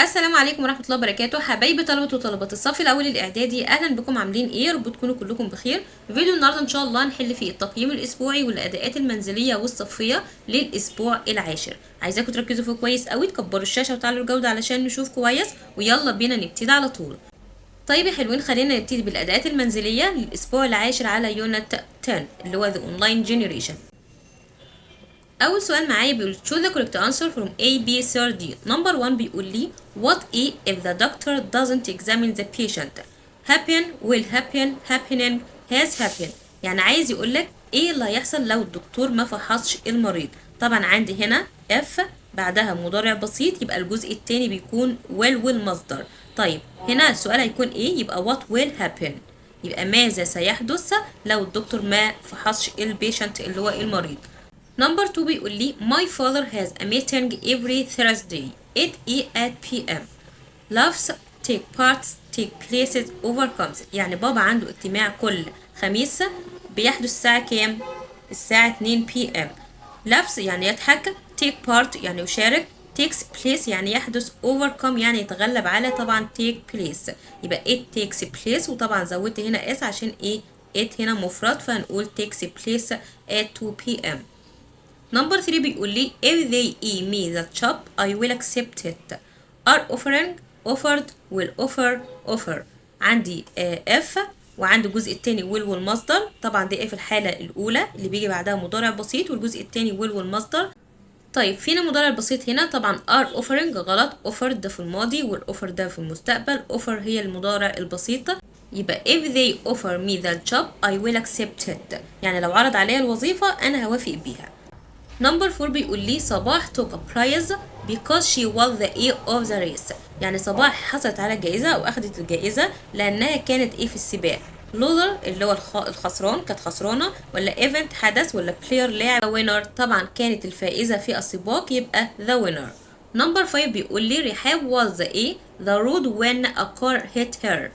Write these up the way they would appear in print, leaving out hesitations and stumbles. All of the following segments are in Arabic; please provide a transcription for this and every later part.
السلام عليكم ورحمة الله وبركاته. حبايبي طلبة وطالبات الصف الأول الإعدادي، أهلا بكم. عاملين إيه؟ يا رب تكونوا كلكم بخير. فيديو النهاردة إن شاء الله نحل فيه التقييم الأسبوعي والأداءات المنزلية والصفية للأسبوع العاشر. عايزاكم تركزوا فيه كويس قوي، تكبروا الشاشة وتعلوا الجودة علشان نشوف كويس، ويلا بينا نبتدي على طول. طيب يا حلوين، خلينا نبتدي بالأداءات المنزلية للأسبوع العاشر على يونت 10 اللي هو The Online Generation. أول سؤال معايا بيقول choose the correct answer from A, B, C or D. number 1 بيقول لي what if the doctor doesn't examine the patient. happen, will happen, happening, has happened. يعني عايز يقولك ايه اللي هيحصل لو الدكتور ما فحصش المريض. طبعا عندي هنا F بعدها مضارع بسيط، يبقى الجزء التاني بيكون will والمصدر. طيب هنا السؤال هيكون ايه؟ يبقى what will happen، يبقى ماذا سيحدث لو الدكتور ما فحصش البيشنت اللي هو المريض. Number 2 بيقول لي my father has a meeting every Thursday 8 p.m. loves take parts take places overcomes. يعني بابا عنده اجتماع كل خميس بيحدث الساعة كام؟ الساعة 2 p.m. loves يعني يضحك، take part يعني يشارك، takes place يعني يحدث، overcome يعني يتغلب على. طبعا take place يبقى it takes place، وطبعا زودت هنا s عشان ايه؟ it هنا مفرد فهنقول takes place at 2 p.m. Number 3 بيقول لي if they eat me the chop I will accept it. are offering offered will offer. عندي F وعندي الجزء التاني will والمصدر. طبعا دي في الحالة الأولى اللي بيجي بعدها مضارع بسيط، والجزء التاني will والمصدر. طيب فينا مضارع بسيط هنا؟ طبعا are offering غلط، offered ده في الماضي والoffer ده في المستقبل، offer هي المضارع البسيط. يبقى if they offer me the job I will accept it، يعني لو عرض عليا الوظيفة أنا هوافق بيها. Number 4 بيقول لي صباح took a prize because she was the A of the race. يعني صباح حصلت على جائزة أو أخدت الجائزة لأنها كانت إيه في السباق. loser اللي هو الخسران، كانت خسرانة، ولا event حدث، ولا player لاعب. winner طبعا كانت الفائزة في السباق، يبقى the winner. Number 5 بيقول لي رحاب was the A the road when a car hit her.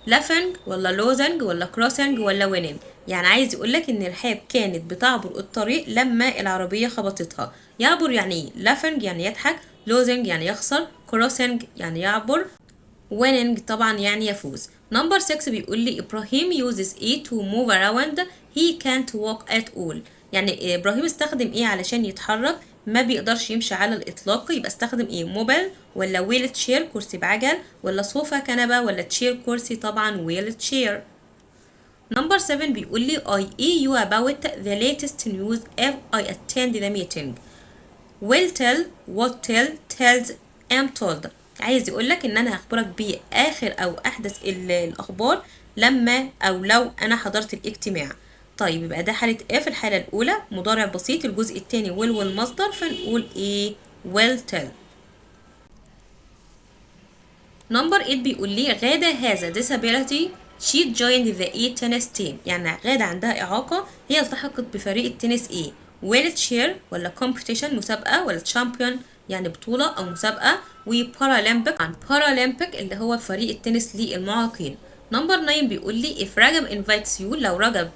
laughing ولا losing ولا crossing ولا winning. يعني عايز يقولك ان رحاب كانت بتعبر الطريق لما العربية خبطتها. يعبر يعني ايه؟ laughing يعني يضحك، losing يعني يخسر، crossing يعني يعبر، winning طبعا يعني يفوز. Number 6 بيقول لي إبراهيم uses A to move around he can't walk at all. يعني إبراهيم استخدم إيه علشان يتحرك؟ ما بيقدرش يمشي على الإطلاق، يبقى استخدم إيه؟ موبيل ولا ويل تشير كرسي بعجل، ولا صوفة كنبة، ولا تشير كرسي. طبعا ويل تشير. Number 7 بيقول لي I hear you about the latest news if I attend the meeting. will tell what tell tells am told. عايز يقولك ان انا هخبرك باخر او احدث الاخبار لما او لو انا حضرت الاجتماع. طيب يبقى ده حالة ايه؟ في الحالة الاولى مضارع بسيط، الجزء التاني will والمصدر، فنقول ايه؟ will tell. Number 8 بيقول لي غادة has a disability she joined the tennis team. يعني غادة عندها إعاقة، هي التحقت بفريق التنس ايه؟ will chair ولا competition مسابقة، ولا champion يعني بطولة أو مسابقة، وبارالمبيك عن بارالمبيك اللي هو فريق التنس للمعاقين. Number 9 بيقول لي if رجب invites you لو رجب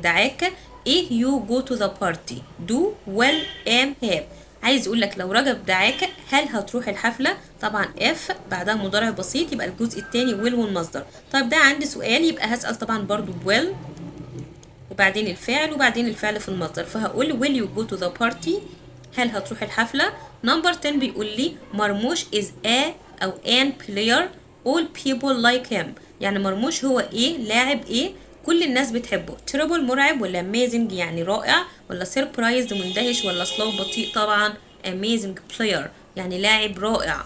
دعاك ايه you go to the party do will am have. عايز يقول لك لو رجب دعاك هل هتروح الحفلة؟ طبعا اف بعدها مضارع بسيط، يبقى الجزء التاني will والمصدر. طيب ده عندي سؤال، يبقى هسأل طبعا برضو will وبعدين الفعل وبعدين الفعل في المصدر، فهقول will you go to the party، هل هتروح الحفلة. نمبر 10 بيقول لي مرموش is a أو an player all people like him. يعني مرموش هو ايه؟ لاعب ايه؟ كل الناس بتحبه. terrible مرعب، ولا amazing يعني رائع، ولا surprised مندهش، ولا slow بطيء. طبعا amazing player يعني لاعب رائع.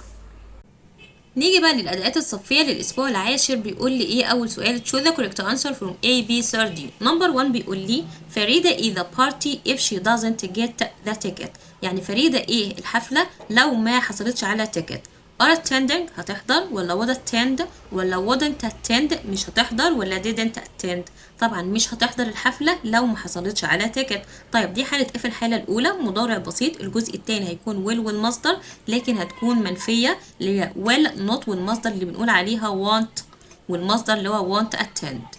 نيجي بقى للأداءات الصفية للأسبوع العاشر. بيقول لي إيه؟ أول سؤال choose the correct answer from A, B, C or D. Number 1 بيقول لي فريدة is the party if she doesn't get the ticket. يعني فريدة إيه الحفلة لو ما حصلتش على ticket. are attending هتحضر، ولا would attend، ولا wouldn't attend مش هتحضر، ولا didn't attend. طبعا مش هتحضر الحفلة لو ما حصلتش على تيكت. طيب دي حالة ايه؟ في الحالة الأولى مضارع بسيط، الجزء التاني هيكون will والمصدر، لكن هتكون منفية اللي هي will not والمصدر اللي بنقول عليها want والمصدر اللي هو won't attend.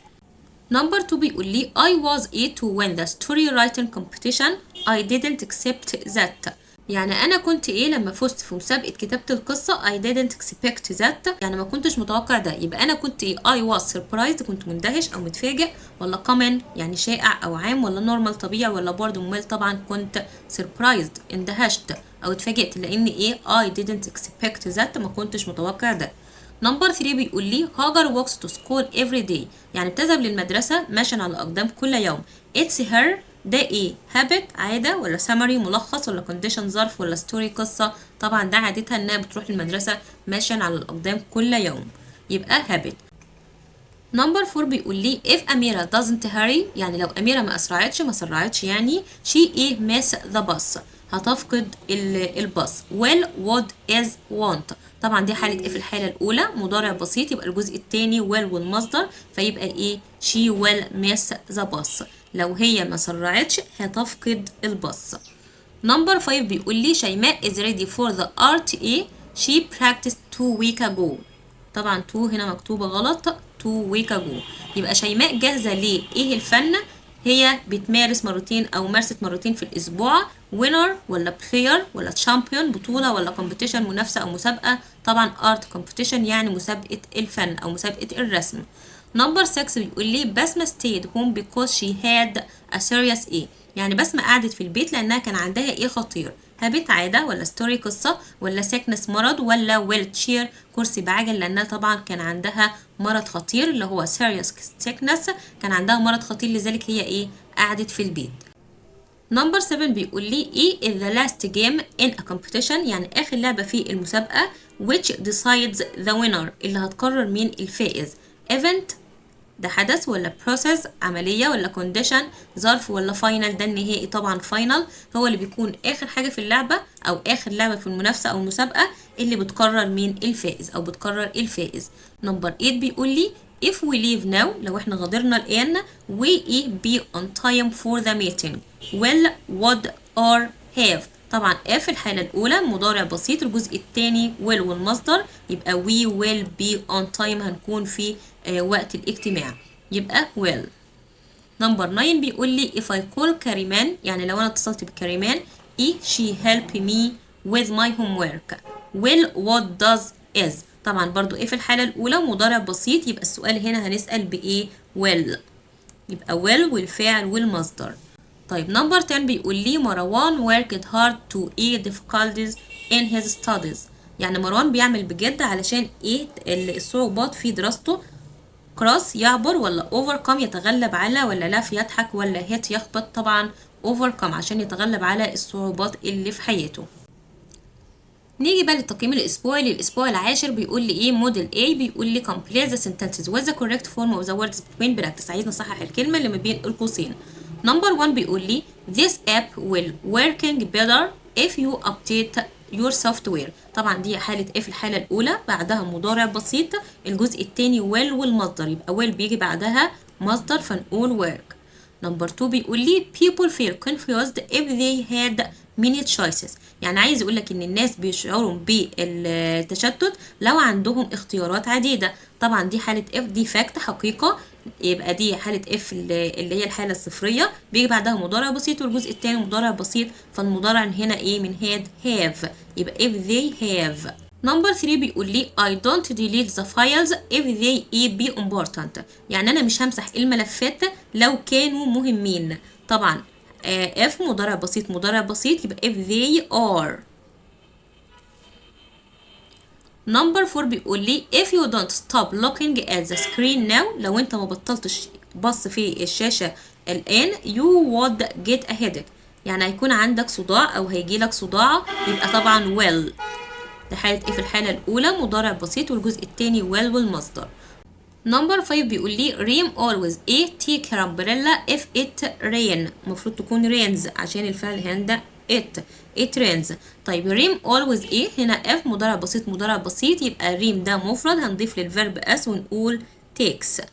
Number 2 بيقول لي I was A to win the story writing competition I didn't accept that. يعني انا كنت ايه لما فزت في مسابقة كتابة القصة I didn't expect that، يعني ما كنتش متوقع ده. يبقى انا كنت ايه I was surprised، كنت مندهش او متفاجئ، ولا common يعني شائع او عام، ولا normal طبيعي، ولا برضه ممل. طبعا كنت surprised اندهشت او اتفاجئت، لان ايه I didn't expect that، ما كنتش متوقع ده. نمبر 3 بيقول لي هاجر walks to school every day، يعني بتذهب للمدرسة ماشيا على الأقدام كل يوم. it's her ده ايه habit عادة، ولا summary ملخص، ولا condition ظرف، ولا story قصة. طبعا ده عادتها انها بتروح المدرسة ماشيا على الأقدام كل يوم، يبقى habit. نمبر 4 بيقول لي if أميرة doesn't hurry، يعني لو أميرة ما أسرعتش ما سرعتش، يعني she ايه miss the bus، هتفقد الباص. will would is want، طبعا دي حالة ايه في الحالة الأولى مضارع بسيط، يبقى الجزء التاني will والمصدر، فيبقى ايه she will miss the bus، لو هي ما سرعتش هتفقد الباص. نمبر 5 بيقول لي شيماء is ready for the art ايه she practiced 2 week ago، طبعا 2 هنا مكتوبة غلط 2 week ago، يبقى شيماء جاهزة ليه ايه الفن، هي بتمارس مرتين او مارست مرتين في الاسبوع. winner ولا player ولا champion بطولة، ولا competition منافسة او مسابقة. طبعا art competition يعني مسابقة الفن او مسابقة الرسم. نمبر 6 بيقول لي بسمة stayed home because she had a serious ايه، يعني بسمة قعدت في البيت لانها كان عندها ايه خطير. هابت عادة، ولا ستوري قصة، ولا sickness مرض، ولا ويل تشير كرسي بعجل، لانها طبعا كان عندها مرض خطير اللي هو serious sickness، كان عندها مرض خطير لذلك هي ايه قعدت في البيت. نمبر 7 بيقول لي ايه is the last game in a competition، يعني اخر لعبة في المسابقة which decides the winner، اللي هتقرر مين الفائز. event ده حدث، ولا process عملية، ولا condition ظرف، ولا final ده النهائي. طبعا final هو اللي بيكون آخر حاجة في اللعبة أو آخر لعبة في المنافسة أو المسابقة اللي بتقرر مين الفائز أو بتقرر الفائز. نمبر 8 بيقول لي if we leave now، لو احنا غادرنا الآن we be on time for the meeting will would or have. طبعا في الحالة الأولى مضارع بسيط، الجزء الثاني will والمصدر، يبقى we will be on time هنكون في وقت الاجتماع، يبقى will. نمبر 9 بيقول لي if I call كريمان، يعني لو أنا اتصلت بكريمان she help me with my homework will what does is. طبعا برضو في الحالة الأولى مضارع بسيط، يبقى السؤال هنا هنسأل بإيه will، يبقى will والفاعل والمصدر. طيب نمبر 10 بيقول لي مروان worked hard to eat difficulties in his studies، يعني مروان بيعمل بجد علشان ايه الصعوبات في دراسته. cross يعبر، ولا overcome يتغلب على، ولا laugh يضحك، ولا hit يخبط. طبعا overcome عشان يتغلب على الصعوبات اللي في حياته. نيجي بقى للتقييم الاسبوعي للاسبوع العاشر. بيقول لي ايه موديل A بيقول لي complete the sentences with the correct form of the words between brackets، عايز نصحح الكلمة اللي ما بين القوسين. نمبر 1 بيقول لي this app will working better if you update your software. طبعا دي حالة ايه في الحالة الأولى، بعدها مضارع بسيط، الجزء الثاني will والمصدر، يبقى will بيجي بعدها مصدر فنقول work. نمبر 2 بيقول لي people feel confused if they had many choices، يعني عايز يقول لك ان الناس بيشعروا بالتشتت لو عندهم اختيارات عديدة. طبعا دي حالة اف، دي فاكت حقيقة، يبقى دي حالة اف اللي هي الحالة الصفرية، بيجي بعدها مضارع بسيط والجزء الثاني مضارع بسيط، فالمضارع هنا ايه من had have، يبقى if they have. نمبر 3 بيقول لي I don't delete the files if they be important، يعني أنا مش همسح الملفات لو كانوا مهمين. طبعا if مضارع بسيط مضارع بسيط، يبقى if they are. نمبر 4 بيقول لي if you don't stop looking at the screen now، لو أنت ما بطلتش بص في الشاشة الآن you would get a headache، يعني هيكون عندك صداع أو هيجيلك صداع، يبقى طبعا will. ده حالة ايه في الحالة الأولى مضارع بسيط والجزء الثاني will والمصدر. نمبر 5 بيقول لي ريم always take her umbrella if it rain، المفروض تكون rains عشان الفعل هنا it rains. طيب ريم always هنا f مضارع بسيط مضارع بسيط، يبقى ريم ده مفرد هنضيف للفيرب اس ونقول takes.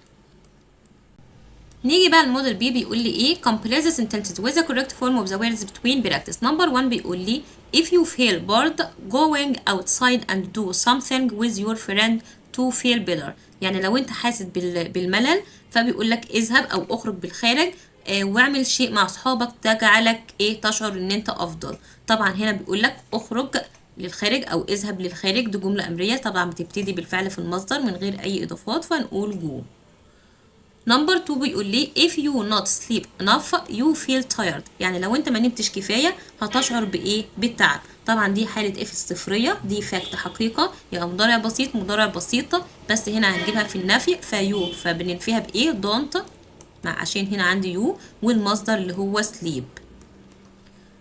نيجي بقى الموديل بي بيقول لي complete the sentences with the correct form of the words between brackets. نمبر 1 بيقول لي if you feel bored going outside and do something with your friend to feel better، يعني لو انت حاسس بالملل فبيقول لك اذهب او اخرج بالخارج واعمل شيء مع اصحابك تجعلك ايه تشعر ان انت افضل. طبعا هنا بيقول لك اخرج للخارج او اذهب للخارج، دي جمله امريه طبعا بتبتدي بالفعل في المصدر من غير اي اضافات، فنقول جو. نمبر 2 بيقول لي if you not sleep enough you feel tired، يعني لو انت ما نمتش كفايه هتشعر بايه؟ بالتعب. طبعا دي حاله اف الصفريه، دي فاكت حقيقه، يبقى مضارع بسيط مضارع بسيطه، بس هنا هنجيبها في النفي فيو، فبننفيها بايه؟ don't، عشان هنا عندي يو والمصدر اللي هو sleep.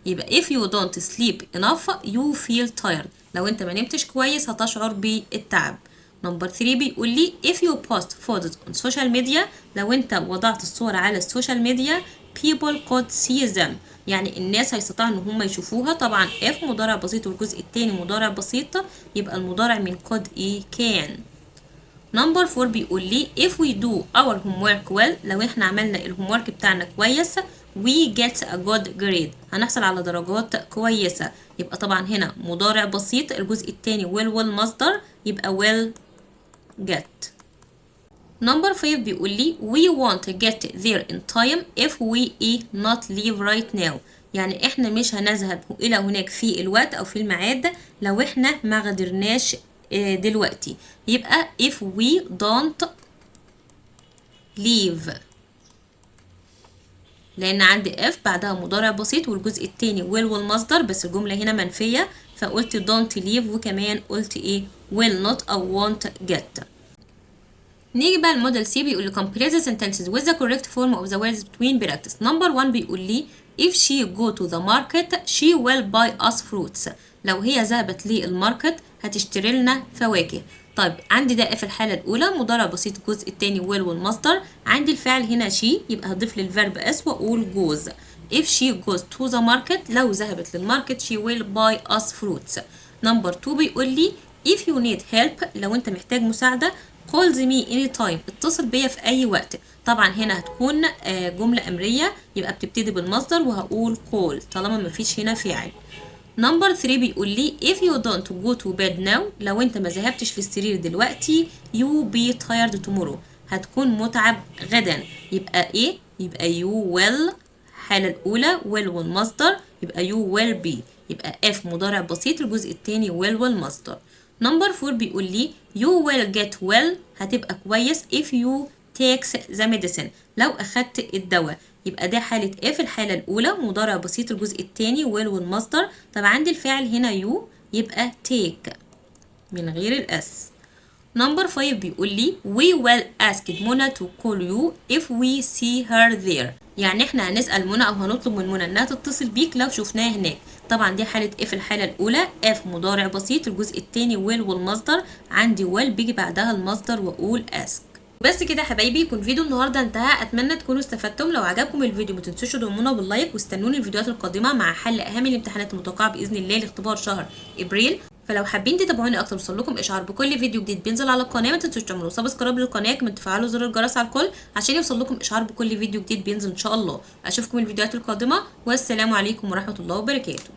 يبقى if you don't sleep enough you feel tired، لو انت ما نمتش كويس هتشعر بالتعب. نمبر 3 بيقول لي if you post photos on social media، لو انت وضعت الصور على السوشيال ميديا people could see them، يعني الناس هيستطيعوا ان هم يشوفوها. طبعا if مضارع بسيط والجزء الثاني مضارع بسيط، يبقى المضارع من could ايه؟ كان. نمبر 4 بيقول لي if we do our homework well، لو احنا عملنا الهومورك بتاعنا كويس we get a good grade، هنحصل على درجات كويسة. يبقى طبعا هنا مضارع بسيط، الجزء الثاني will والمصدر، يبقى will get. نمبر 5 بيقول لي we won't get there in time if we not leave right now، يعني احنا مش هنذهب الى هناك في الوقت او في الميعاد لو احنا ما غادرناش دلوقتي. يبقى if we don't leave، لان عندي if بعدها مضارع بسيط والجزء التاني will والمصدر، بس الجملة هنا منفية فقلت don't leave، وكمان قلت ايه؟ will not او won't get. نيجي بقى الموديل سي، بيقول لي complete the sentences with the correct form of the words between brackets. نمبر 1 بيقول لي if she go to the market she will buy us fruits، لو هي ذهبت للماركت هتشتري لنا فواكه. طيب عندي ده في الحالة الأولى مضارع بسيط، الجزء التاني will والمصدر، عندي الفعل هنا she، يبقى هضيف للفيرب اس وأقول goes. if she goes to the market، لو ذهبت للماركت she will buy us fruits. نمبر 2 بيقول لي if you need help، لو انت محتاج مساعدة calls me anytime، اتصل بيا في اي وقت. طبعا هنا هتكون جملة امرية، يبقى بتبتدي بالمصدر وهقول call طالما مفيش هنا فاعل. نمبر 3 بيقول لي if you don't go to bed now، لو انت ما ذهبتش للسرير دلوقتي you be tired tomorrow، هتكون متعب غدا. يبقى ايه؟ يبقى you will، الحالة الأولى will والمصدر، يبقى you will be، يبقى if مضارع بسيط الجزء التاني will والمصدر. نمبر 4 بيقول لي you will get well، هتبقى كويس if you take the medicine، لو أخدت الدواء. يبقى ده حالة if الحالة الأولى مضارع بسيط الجزء التاني will والمصدر. طب عندي الفعل هنا you، يبقى take من غير الأس. نمبر 5 بيقول لي we will ask منى to call you if we see her there، يعني احنا هنسأل منى او هنطلب من منى انها تتصل بيك لو شفناها هناك. طبعا دي حالة if الحالة الأولى، if مضارع بسيط الجزء التاني will والمصدر، عندي will بيجي بعدها المصدر وأقول ask. بس كده يا حبايبي يكون فيديو النهارده انتهى، اتمنى تكونوا استفدتم. لو عجبكم الفيديو ما تنسوش تدعمونا باللايك، واستنوني الفيديوهات القادمه مع حل اهم الامتحانات المتوقعه باذن الله لاختبار شهر ابريل. فلو حابين تتابعوني اكتر وصل لكم اشعار بكل فيديو جديد بينزل على القناه، ما تنسوش تعملوا سبسكرايب للقناه كمان تفعلوا زر الجرس على الكل عشان يوصل لكم اشعار بكل فيديو جديد بينزل ان شاء الله. اشوفكم الفيديوهات القادمه، والسلام عليكم ورحمه الله وبركاته.